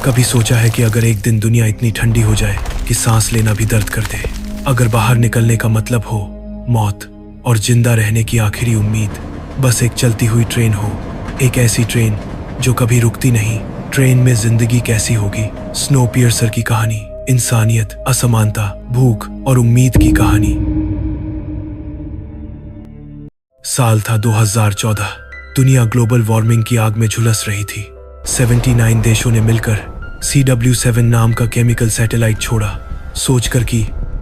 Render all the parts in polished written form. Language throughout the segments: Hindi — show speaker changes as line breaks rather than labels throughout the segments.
कभी सोचा है कि अगर एक दिन दुनिया इतनी ठंडी हो जाए कि सांस लेना भी दर्द कर दे, अगर बाहर निकलने का मतलब हो मौत और जिंदा रहने की आखिरी उम्मीद बस एक चलती हुई ट्रेन हो, एक ऐसी ट्रेन जो कभी रुकती नहीं। ट्रेन में जिंदगी कैसी होगी? स्नोपियर्सर की कहानी, इंसानियत, असमानता, भूख और उम्मीद की कहानी। साल था 2014। दुनिया ग्लोबल वार्मिंग की आग में झुलस रही थी। 79 देशों ने मिलकर CW7 नाम का केमिकल सैटेलाइट छोड़ा, सोचकर कि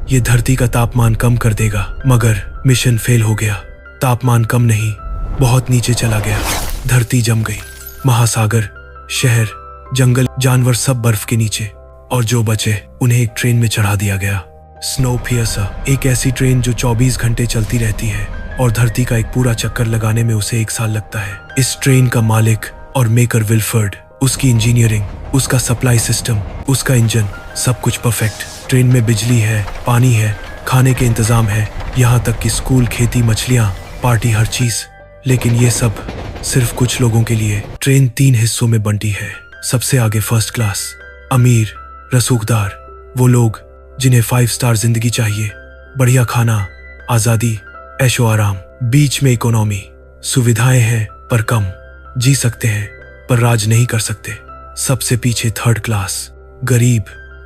ये धरती का तापमान कम कर देगा, मगर मिशन फेल हो गया। तापमान कम नहीं, बहुत नीचे चला गया। धरती जम गई। महासागर, शहर, जंगल, जानवर सब बर्फ के नीचे, और जो बचे उन्हें एक ट्रेन में चढ़ा दिया गया। स्नोपियर्सर, एक ऐसी ट्रेन जो 24 घंटे चलती रहती है और धरती का एक पूरा चक्कर लगाने में उसे 1 साल लगता है। इस ट्रेन का मालिक और मेकर विल्फर्ड, उसकी इंजीनियरिंग, उसका सप्लाई सिस्टम, उसका इंजन, सब कुछ परफेक्ट। ट्रेन में बिजली है, पानी है, खाने के इंतजाम है, यहाँ तक कि स्कूल, खेती, मछलियाँ, पार्टी, हर चीज। लेकिन ये सब सिर्फ कुछ लोगों के लिए। ट्रेन 3 हिस्सों में बंटी है। सबसे आगे फर्स्ट क्लास, अमीर, रसूखदार, वो लोग जिन्हें 5 स्टार जिंदगी चाहिए, बढ़िया खाना, आजादी, ऐशो आराम। बीच में इकोनॉमी, सुविधाएं हैं पर कम, जी सकते हैं पर राज नहीं कर सकते। सबसे पीछे थर्ड क्लास, गरीब,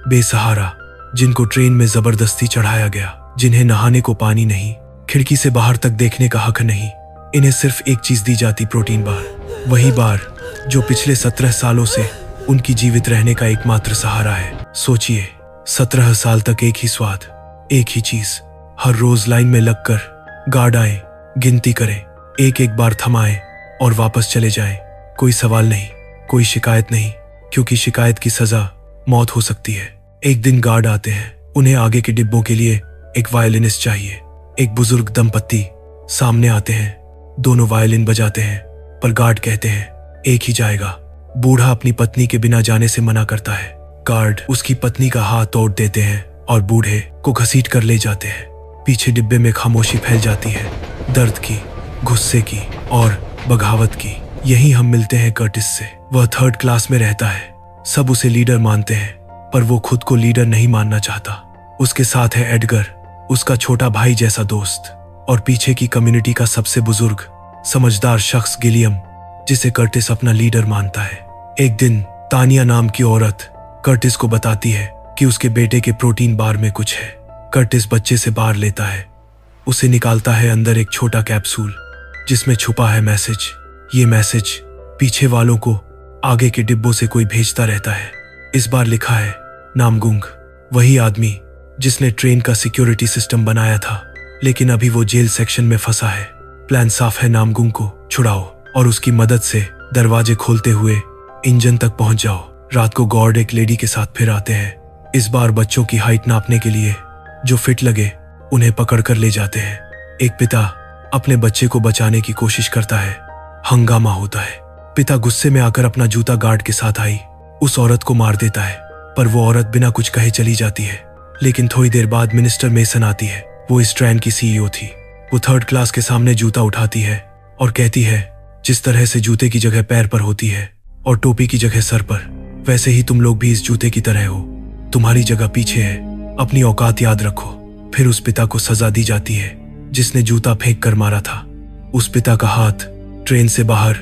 बेसहारा, जिनको ट्रेन में जबरदस्ती चढ़ाया गया, जिन्हें नहाने को पानी नहीं, खिड़की से बाहर तक देखने का हक नहीं। इन्हें सिर्फ एक चीज दी जाती, प्रोटीन बार। वही बार जो पिछले 17 सालों से उनकी जीवित रहने का एकमात्र सहारा है। सोचिए, 17 साल तक एक ही स्वाद, एक ही चीज। हर रोज लाइन में लगकर गार्ड आए, गिनती करें, एक एक बार थमाए और वापस चले जाएं। कोई सवाल नहीं, कोई शिकायत नहीं, क्योंकि शिकायत की सजा मौत हो सकती है। एक दिन गार्ड आते हैं। उन्हें आगे के डिब्बों के लिए एक वायलिनिस्ट चाहिए। एक बुजुर्ग दंपत्ति सामने आते हैं, दोनों वायलिन बजाते हैं, पर गार्ड कहते हैं एक ही जाएगा। बूढ़ा अपनी पत्नी के बिना जाने से मना करता है। गार्ड उसकी पत्नी का हाथ तोड़ देते हैं और बूढ़े को घसीट कर ले जाते हैं। पीछे डिब्बे में खामोशी फैल जाती है, दर्द की, गुस्से की और बगावत की। यहीं हम मिलते हैं कर्टिस से। वह थर्ड क्लास में रहता है। सब उसे लीडर मानते हैं, पर वो खुद को लीडर नहीं मानना चाहता। उसके साथ है एडगर, उसका छोटा भाई जैसा दोस्त, और पीछे की कम्युनिटी का सबसे बुजुर्ग, समझदार शख्स गिलियम, जिसे कर्टिस अपना लीडर मानता है। एक दिन तानिया नाम की औरत कर्टिस को बताती है कि उसके बेटे के प्रोटीन बार में कुछ है। कर्टिस बच्चे से बार लेता है, उसे निकालता है। अंदर एक छोटा कैप्सूल जिसमें छुपा है मैसेज। ये मैसेज पीछे वालों को आगे के डिब्बों से कोई भेजता रहता है। इस बार लिखा है नामगुंग, वही आदमी जिसने ट्रेन का सिक्योरिटी सिस्टम बनाया था, लेकिन अभी वो जेल सेक्शन में फंसा है। प्लान साफ है, नामगुंग को छुड़ाओ और उसकी मदद से दरवाजे खोलते हुए इंजन तक पहुंच जाओ। रात को गार्ड एक लेडी के साथ फिर आते हैं, इस बार बच्चों की हाइट नापने के लिए। जो फिट लगे उन्हें पकड़कर ले जाते हैं। एक पिता अपने बच्चे को बचाने की कोशिश करता है। हंगामा होता है। पिता गुस्से में आकर अपना जूता गार्ड के साथ आई उस औरत को मार देता है, पर वो औरत बिना कुछ कहे चली जाती है। लेकिन थोड़ी देर बाद मिनिस्टर मेसन आती है। वो इस ट्रेन की CEO थी। वो थर्ड क्लास के सामने जूता उठाती है और कहती है, जिस तरह से जूते की जगह पैर पर होती है और टोपी की जगह सर पर, वैसे ही तुम लोग भी इस जूते की तरह हो। तुम्हारी जगह पीछे है, अपनी औकात याद रखो। फिर उस पिता को सजा दी जाती है जिसने जूता फेंक कर मारा था। उस पिता का हाथ ट्रेन से बाहर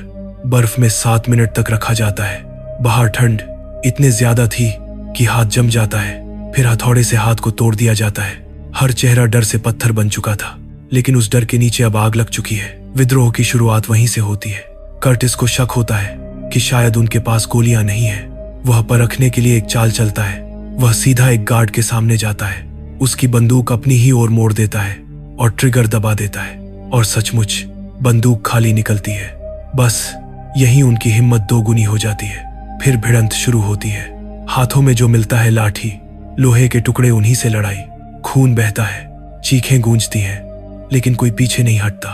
बर्फ में 7 मिनट तक रखा जाता है। बाहर ठंड इतने ज्यादा थी कि हाथ जम जाता है। फिर हथौड़े से हाथ को तोड़ दिया जाता है। हर चेहरा डर से पत्थर बन चुका था, लेकिन उस डर के नीचे अब आग लग चुकी है। विद्रोह की शुरुआत वहीं से होती है। कर्टिस को शक होता है कि शायद उनके पास गोलियां नहीं है। वह परखने के लिए एक चाल चलता है। वह सीधा एक गार्ड के सामने जाता है, उसकी बंदूक अपनी ही ओर मोड़ देता है और ट्रिगर दबा देता है, और सचमुच बंदूक खाली निकलती है। बस यहीं उनकी हिम्मत दोगुनी हो जाती है। फिर भिड़ंत शुरू होती है। हाथों में जो मिलता है लाठी, लोहे के टुकड़े, उन्हीं से लड़ाई। खून बहता है, चीखें गूंजती हैं, लेकिन कोई पीछे नहीं हटता।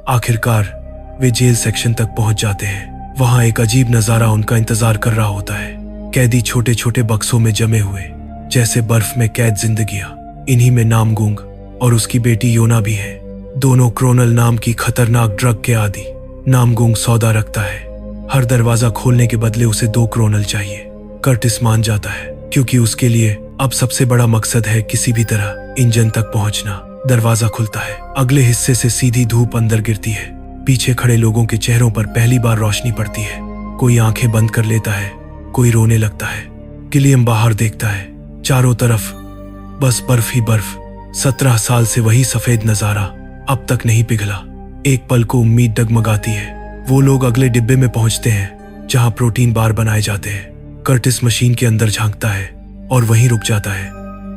आखिरकार वे जेल सेक्शन तक पहुंच जाते हैं। वहां एक अजीब नजारा उनका इंतजार कर रहा होता है। कैदी छोटे छोटे बक्सों में जमे हुए, जैसे बर्फ में कैद जिंदगियां। इन्हीं में नामगुंग और उसकी बेटी योना भी है। दोनों क्रोनल नाम की खतरनाक ड्रग के आदी। नामगुंग सौदा रखता है। हर दरवाजा खोलने के बदले उसे 2 क्रोनल चाहिए। कर्टिस मान जाता है क्योंकि उसके लिए अब सबसे बड़ा मकसद है किसी भी तरह इंजन तक पहुंचना। दरवाजा खुलता है, अगले हिस्से से सीधी धूप अंदर गिरती है। पीछे खड़े लोगों के चेहरों पर पहली बार रोशनी पड़ती है। कोई आंखें बंद कर लेता है, कोई रोने लगता है। गिलियम बाहर देखता है, चारों तरफ बस बर्फ ही बर्फ। 17 साल से वही सफेद नजारा अब तक नहीं पिघला। एक पल को उम्मीद डगमगाती है। वो लोग अगले डिब्बे में पहुंचते हैं जहां प्रोटीन बार बनाए जाते हैं। कर्टिस मशीन के अंदर झांकता है और वहीं रुक जाता है।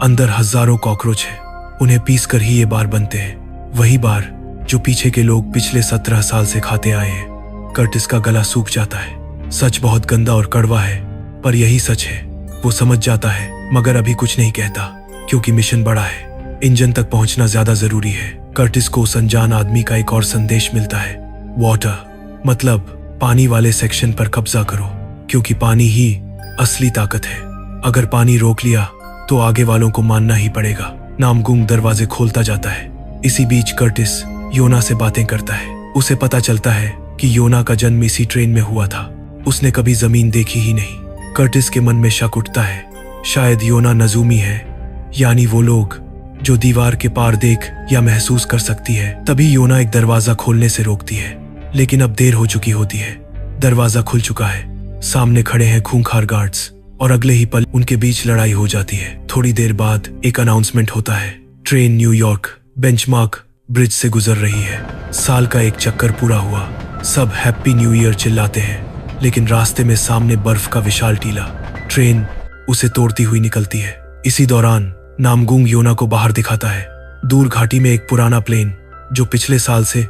अंदर हजारों कॉकरोच है, उन्हें पीस कर ही ये बार बनते हैं। वही बार जो पीछे के लोग पिछले 17 साल से खाते आए हैं। कर्टिस का गला सूख जाता है। सच बहुत गंदा और कड़वा है, पर यही सच है। वो समझ जाता है, मगर अभी कुछ नहीं कहता क्योंकि मिशन बड़ा है। इंजन तक पहुंचना ज्यादा जरूरी है। कर्टिस को उस अनजान आदमी का एक और संदेश मिलता है, वाटर मतलब पानी वाले सेक्शन पर कब्जा करो, क्योंकि पानी ही असली ताकत है। अगर पानी रोक लिया तो आगे वालों को मानना ही पड़ेगा। नामगुंग दरवाजे खोलता जाता है। इसी बीच कर्टिस योना से बातें करता है। उसे पता चलता है कि योना का जन्म इसी ट्रेन में हुआ था। उसने कभी जमीन देखी ही नहीं। कर्टिस के मन में शक उठता है, शायद योना नजूमी है, यानी वो लोग जो दीवार के पार देख या महसूस कर सकती है। तभी योना एक दरवाजा खोलने से रोकती है, लेकिन अब देर हो चुकी होती है। दरवाजा खुल चुका है। सामने खड़े हैं खूंखार गार्ड्स और अगले ही पल उनके बीच लड़ाई हो जाती है। थोड़ी देर बाद एक अनाउंसमेंट होता है, ट्रेन न्यूयॉर्क बेंचमार्क ब्रिज से गुजर रही है। साल का एक चक्कर पूरा हुआ। सब हैप्पी न्यू ईयर चिल्लाते हैं, लेकिन रास्ते में सामने बर्फ का विशाल टीला। ट्रेन उसे तोड़ती हुई निकलती है। इसी दौरान नामगुंग योना को बाहर दिखाता है। दूर घाटी में एक पुराना प्लेन जो पिछले साल से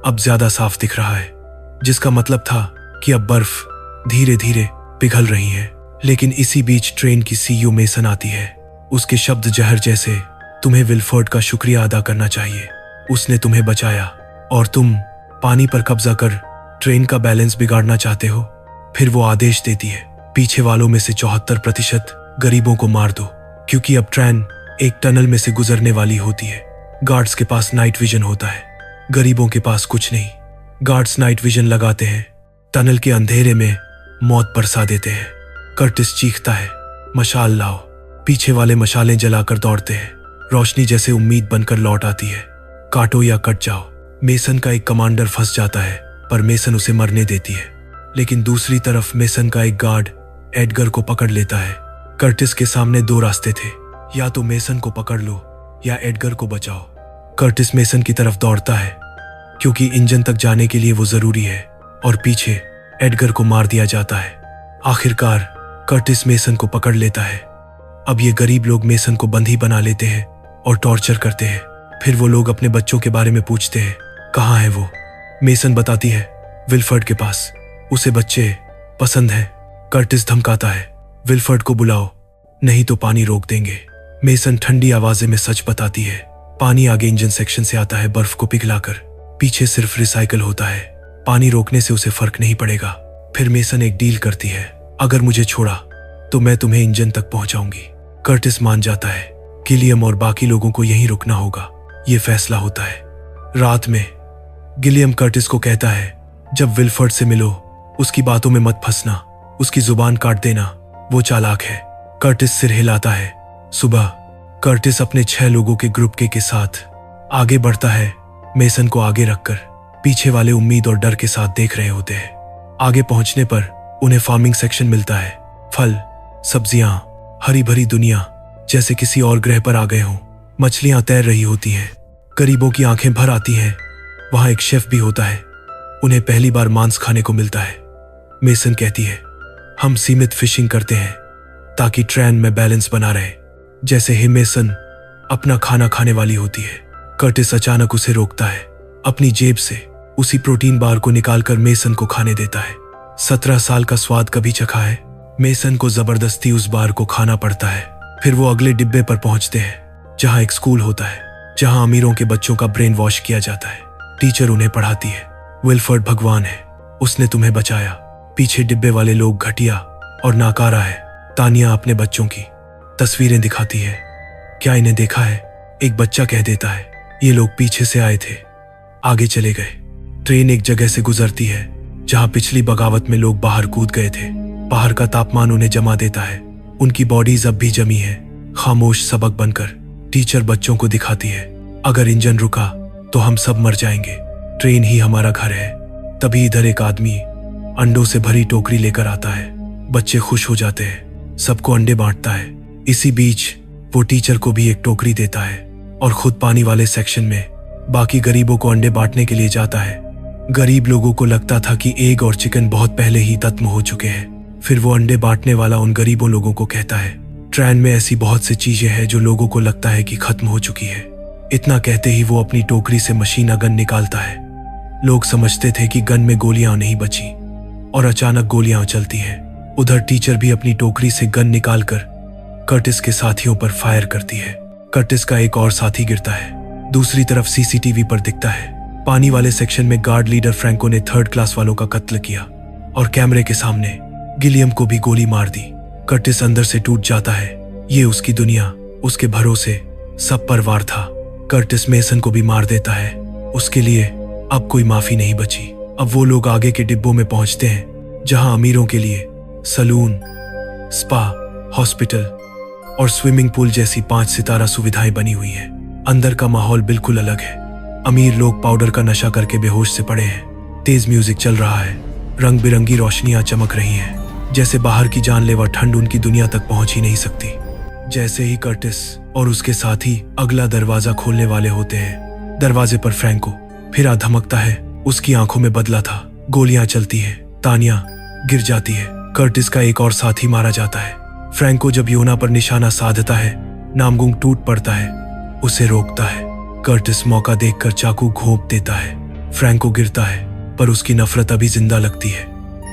अब ज्यादा साफ दिख रहा है, जिसका मतलब था कि अब बर्फ धीरे धीरे पिघल रही है। लेकिन इसी बीच ट्रेन की सीईओ मेसन आती है। उसके शब्द जहर जैसे, तुम्हें विल्फर्ड का शुक्रिया अदा करना चाहिए, उसने तुम्हें बचाया, और तुम पानी पर कब्जा कर ट्रेन का बैलेंस बिगाड़ना चाहते हो। फिर वो आदेश देती है, पीछे वालों में से 74% गरीबों को मार दो, क्योंकि अब ट्रेन एक टनल में से गुजरने वाली होती है। गार्ड्स के पास नाइट विजन होता है, गरीबों के पास कुछ नहीं। गार्ड्स नाइट विजन लगाते हैं, टनल के अंधेरे में मौत बरसा देते हैं। कर्टिस चीखता है, मशाल लाओ। पीछे वाले मशालें जलाकर दौड़ते हैं। रोशनी जैसे उम्मीद बनकर लौट आती है, काटो या कट जाओ। मेसन का एक कमांडर फंस जाता है, पर मेसन उसे मरने देती है। लेकिन दूसरी तरफ मेसन का एक गार्ड एडगर को पकड़ लेता है। कर्टिस के सामने दो रास्ते थे, या तो मेसन को पकड़ लो या एडगर को बचाओ। कर्टिस मेसन की तरफ दौड़ता है क्योंकि इंजन तक जाने के लिए वो जरूरी है, और पीछे एडगर को मार दिया जाता है। आखिरकार कर्टिस मेसन को पकड़ लेता है। अब ये गरीब लोग मेसन को बंदी बना लेते हैं और टॉर्चर करते हैं। फिर वो लोग अपने बच्चों के बारे में पूछते हैं, कहाँ है वो? मेसन बताती है, विल्फर्ड के पास, उसे बच्चे पसंद हैं। कर्टिस धमकाता है, विल्फर्ड को बुलाओ, नहीं तो पानी रोक देंगे। मेसन ठंडी आवाज़ में सच बताती है। पानी आगे इंजन सेक्शन से आता है, बर्फ को पिघलाकर। पीछे सिर्फ रिसाइकल होता है। पानी रोकने से उसे फर्क नहीं पड़ेगा। फिर मेसन एक डील करती है, अगर मुझे छोड़ा तो मैं तुम्हें इंजन तक पहुंचाऊंगी। कर्टिस मान जाता है। गिलियम और बाकी लोगों को यहीं रुकना होगा। ये फैसला होता है। रात में गिलियम कर्टिस को कहता है, जब विल्फर्ड से मिलो उसकी बातों में मत फंसना, उसकी जुबान काट देना, वो चालाक है। कर्टिस सिर हिलाता है। सुबह कर्टिस अपने 6 लोगों के ग्रुप के साथ आगे बढ़ता है। मेसन को आगे रखकर पीछे वाले उम्मीद और डर के साथ देख रहे होते हैं। आगे पहुंचने पर उन्हें फार्मिंग सेक्शन मिलता है। फल, सब्जियां, हरी भरी दुनिया, जैसे किसी और ग्रह पर आ गए हों। मछलियां तैर रही होती हैं। गरीबों की आंखें भर आती हैं। वहां एक शेफ भी होता है। उन्हें पहली बार मांस खाने को मिलता है। मेसन कहती है, हम सीमित फिशिंग करते हैं ताकि ट्रेन में बैलेंस बना रहे, जैसे ही मेसन अपना खाना खाने वाली होती है। कर्टिस अचानक उसे रोकता है। अपनी जेब से उसी प्रोटीन बार को निकालकर मेसन को खाने देता है। 17 साल का स्वाद कभी चखा है। मेसन को जबरदस्ती उस बार को खाना पड़ता है। फिर वो अगले डिब्बे पर पहुंचते हैं, जहां एक स्कूल होता है, जहां अमीरों के बच्चों का ब्रेन वॉश किया जाता है। टीचर उन्हें पढ़ाती है, विल्फर्ड भगवान है, उसने तुम्हें बचाया। पीछे डिब्बे वाले लोग घटिया और नाकारा है। तानिया अपने बच्चों की तस्वीरें दिखाती है। क्या इन्हें देखा है? एक बच्चा कह देता है, ये लोग पीछे से आए थे, आगे चले गए। ट्रेन एक जगह से गुजरती है जहां पिछली बगावत में लोग बाहर कूद गए थे। बाहर का तापमान उन्हें जमा देता है। उनकी बॉडीज अब भी जमी है। खामोश सबक बनकर टीचर बच्चों को दिखाती है, अगर इंजन रुका तो हम सब मर जाएंगे, ट्रेन ही हमारा घर है। तभी इधर एक आदमी अंडों से भरी टोकरी लेकर आता है। बच्चे खुश हो जाते हैं, सबको अंडे बांटता है। इसी बीच वो टीचर को भी एक टोकरी देता है और खुद पानी वाले सेक्शन में बाकी गरीबों को अंडे बांटने के लिए जाता है। गरीब लोगों को लगता था कि एग और चिकन बहुत पहले ही खत्म हो चुके हैं। फिर वो अंडे बांटने वाला उन गरीबों लोगों को कहता है, ट्रेन में ऐसी बहुत सी चीजें हैं जो लोगों को लगता है कि खत्म हो चुकी है। इतना कहते ही वो अपनी टोकरी से मशीन गन निकालता है। लोग समझते थे कि गन में गोलियां नहीं बची और अचानक गोलियां चलती हैं। उधर टीचर भी अपनी टोकरी से गन निकालकर कर्टिस के साथियों पर फायर करती है। कर्टिस का एक और साथी गिरता है। दूसरी तरफ सीसीटीवी पर दिखता है, पानी वाले सेक्शन में गार्ड लीडर फ्रैंको ने 3rd क्लास वालों का कत्ल किया और कैमरे के सामने गिलियम को भी गोली मार दी। कर्टिस अंदर से टूट जाता है। ये उसकी दुनिया, उसके भरोसे सब पर वार था। कर्टिस मेसन को भी मार देता है। उसके लिए अब कोई माफी नहीं बची। अब वो लोग आगे के डिब्बों में पहुंचते हैं, जहां अमीरों के लिए सलून, स्पा, हॉस्पिटल और स्विमिंग पूल जैसी 5 सितारा सुविधाएं बनी हुई हैं। अंदर का माहौल बिल्कुल अलग है। अमीर लोग पाउडर का नशा करके बेहोश से पड़े हैं। तेज म्यूजिक चल रहा है, रंग बिरंगी रोशनियां चमक रही हैं, जैसे बाहर की जानलेवा ठंड उनकी दुनिया तक पहुंच ही नहीं सकती। जैसे ही कर्टिस और उसके साथी अगला दरवाजा खोलने वाले होते हैं, दरवाजे पर फ्रैंको फिर धमकता है। उसकी आंखों में बदला था। गोलियां चलती है, तानिया गिर जाती है। कर्टिस का एक और साथी मारा जाता है। फ्रैंको जब योना पर निशाना साधता है, नामगुंग टूट पड़ता है, उसे रोकता है। कर्टिस मौका देखकर चाकू घोंप देता है। फ्रैंको गिरता है, पर उसकी नफरत अभी जिंदा लगती है।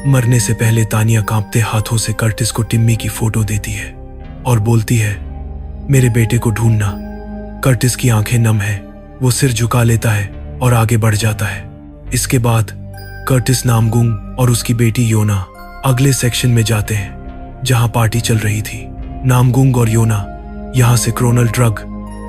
मरने से पहले तानिया कांपते हाथों से कर्टिस को टिम्मी की फोटो देती है और बोलती है, मेरे बेटे को ढूंढना। कर्टिस की आंखें नम है। वो सिर झुका लेता है और आगे बढ़ जाता है। इसके बाद कर्टिस, नामगुंग और उसकी बेटी योना अगले सेक्शन में जाते हैं, जहां पार्टी चल रही थी। नामगुंग और योना यहां से क्रोनल ड्रग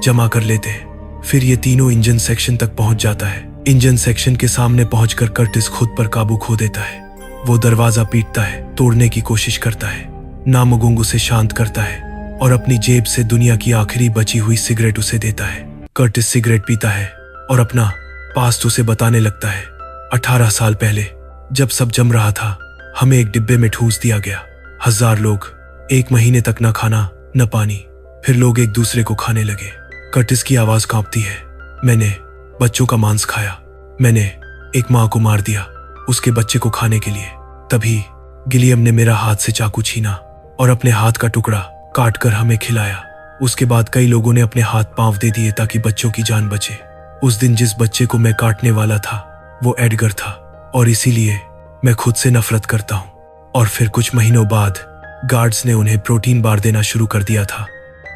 जमा कर लेते हैं। फिर ये तीनों इंजन सेक्शन तक पहुंच जाता है। इंजन सेक्शन के सामने पहुंचकर कर्टिस खुद पर काबू खो देता है। वो दरवाजा पीटता है, तोड़ने की कोशिश करता है। नामगुंग उसे शांत करता है और अपनी जेब से दुनिया की आखिरी बची हुई सिगरेट उसे देता है। कर्टिस सिगरेट पीता है और अपना पास्ट उसे बताने लगता है। 18 साल पहले जब सब जम रहा था, हमें एक डिब्बे में ठूस दिया गया। 1000 लोग, 1 महीने तक न खाना न पानी। फिर लोग एक दूसरे को खाने लगे। कर्टिस की आवाज कांपती है, मैंने बच्चों का मांस खाया। मैंने एक माँ को मार दिया उसके बच्चे को खाने के लिए। तभी गिलियम ने मेरा हाथ से चाकू छीना और अपने हाथ का टुकड़ा काट कर हमें खिलाया। उसके बाद कई लोगों ने अपने हाथ पांव दे दिए ताकि बच्चों की जान बचे। उस दिन जिस बच्चे को मैं काटने वाला था वो एडगर था और इसीलिए मैं खुद से नफरत करता हूँ। और फिर कुछ महीनों बाद गार्ड्स ने उन्हें प्रोटीन बार देना शुरू कर दिया था।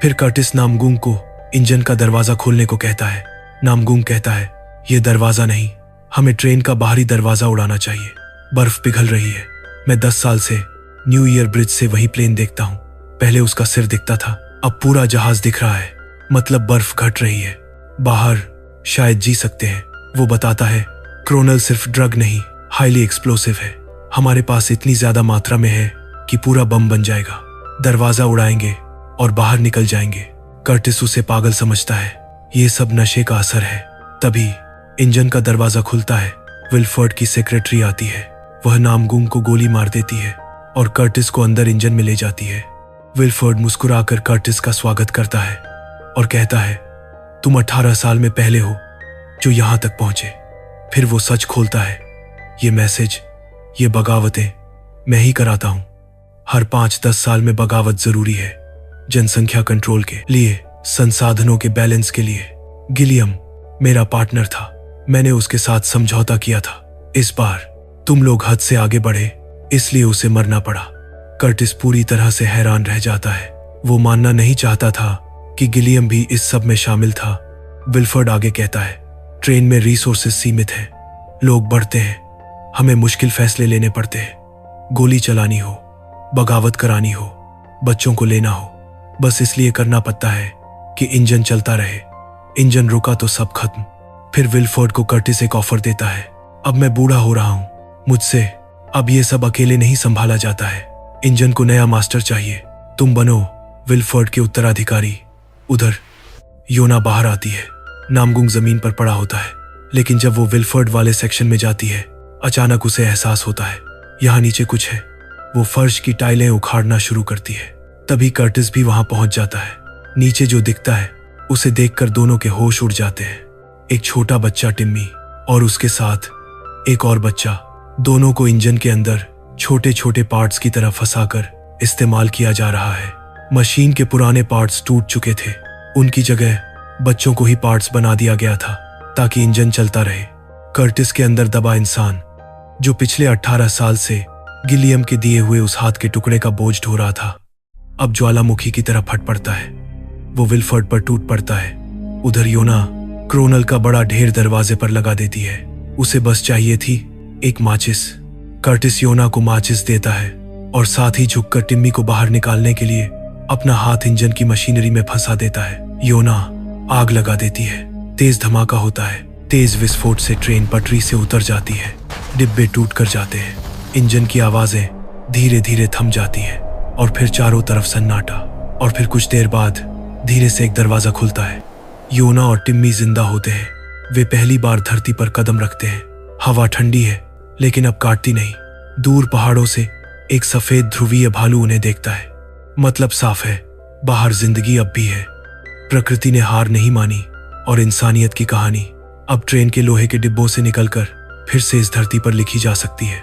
फिर कर्टिस नामगुंग को इंजन का दरवाजा खोलने को कहता है। नामगुंग कहता है, ये दरवाजा नहीं, हमें ट्रेन का बाहरी दरवाजा उड़ाना चाहिए। बर्फ पिघल रही है। मैं 10 साल से न्यू ईयर ब्रिज से वही प्लेन देखता हूँ। पहले उसका सिर दिखता था, अब पूरा जहाज दिख रहा है। मतलब बर्फ घट रही है। बाहर शायद जी सकते हैं। वो बताता है, क्रोनल सिर्फ ड्रग नहीं, हाईली एक्सप्लोसिव है। हमारे पास इतनी ज्यादा मात्रा में है कि पूरा बम बन जाएगा। दरवाजा उड़ाएंगे और बाहर निकल जाएंगे। कर्टिस उसे पागल समझता है। ये सब नशे का असर है। तभी इंजन का दरवाजा खुलता है। विल्फर्ड की सेक्रेटरी आती है। वह नामगुंग को गोली मार देती है और कर्टिस को अंदर इंजन में ले जाती है। विल्फर्ड मुस्कुराकर कर्टिस का स्वागत करता है और कहता है, तुम 18 साल में पहले हो जो यहां तक पहुंचे। फिर वो सच खोलता है, ये मैसेज, ये बगावतें मैं ही कराता हूं। हर 5-10 साल में बगावत जरूरी है, जनसंख्या कंट्रोल के लिए, संसाधनों के बैलेंस के लिए। गिलियम मेरा पार्टनर था, मैंने उसके साथ समझौता किया था। इस बार तुम लोग हद से आगे बढ़े, इसलिए उसे मरना पड़ा। कर्टिस पूरी तरह से हैरान रह जाता है। वो मानना नहीं चाहता था कि गिलियम भी इस सब में शामिल था। विल्फर्ड आगे कहता है, ट्रेन में रिसोर्सेज सीमित हैं, लोग बढ़ते हैं, हमें मुश्किल फैसले लेने पड़ते हैं। गोली चलानी हो, बगावत करानी हो, बच्चों को लेना हो, बस इसलिए करना पड़ता है कि इंजन चलता रहे। इंजन रुका तो सब खत्म। फिर विल्फर्ड को कर्टिस एक ऑफर देता है, अब मैं बूढ़ा हो रहा हूं, मुझसे अब ये सब अकेले नहीं संभाला जाता है। इंजन को नया मास्टर चाहिए, तुम बनो विल्फर्ड के उत्तराधिकारी। उधर योना बाहर आती है। नामगुंग जमीन पर पड़ा होता है, लेकिन जब वो विल्फर्ड वाले सेक्शन में जाती है, अचानक उसे एहसास होता है यहाँ नीचे कुछ है। वो फर्श की टाइलें उखाड़ना शुरू करती है। तभी कर्टिस भी वहां पहुंच जाता है। नीचे जो दिखता है उसे देखकर दोनों के होश उड़ जाते हैं। एक छोटा बच्चा टिम्मी और उसके साथ एक और बच्चा, दोनों को इंजन के अंदर छोटे छोटे पार्ट्स की तरह फंसाकर इस्तेमाल किया जा रहा है। मशीन के पुराने पार्ट्स टूट चुके थे, उनकी जगह बच्चों को ही पार्ट्स बना दिया गया था ताकि इंजन चलता रहे। कर्टिस के अंदर दबा इंसान, जो पिछले 18 साल से गिलियम के दिए हुए उस हाथ के टुकड़े का बोझ ढो रहा था, अब ज्वालामुखी की तरह फट पड़ता है। वो विल्फर्ड पर टूट पड़ता है। उधर योना क्रोनल का बड़ा ढेर दरवाजे पर लगा देती है। उसे बस चाहिए थी एक माचिस। कर्टिस योना को माचिस देता है और साथ ही झुककर टिम्मी को बाहर निकालने के लिए अपना हाथ इंजन की मशीनरी में फंसा देता है। योना आग लगा देती है। तेज धमाका होता है। तेज विस्फोट से ट्रेन पटरी से उतर जाती है। डिब्बे टूट कर जाते हैं। इंजन की आवाजें धीरे धीरे थम जाती हैं और फिर चारों तरफ सन्नाटा। और फिर कुछ देर बाद धीरे से एक दरवाजा खुलता है। योना और टिम्मी जिंदा होते हैं। वे पहली बार धरती पर कदम रखते हैं। हवा ठंडी है, लेकिन अब काटती नहीं। दूर पहाड़ों से एक सफेद ध्रुवीय भालू उन्हें देखता है। मतलब साफ है, बाहर जिंदगी अब भी है। प्रकृति ने हार नहीं मानी और इंसानियत की कहानी अब ट्रेन के लोहे के डिब्बों से निकलकर फिर से इस धरती पर लिखी जा सकती है।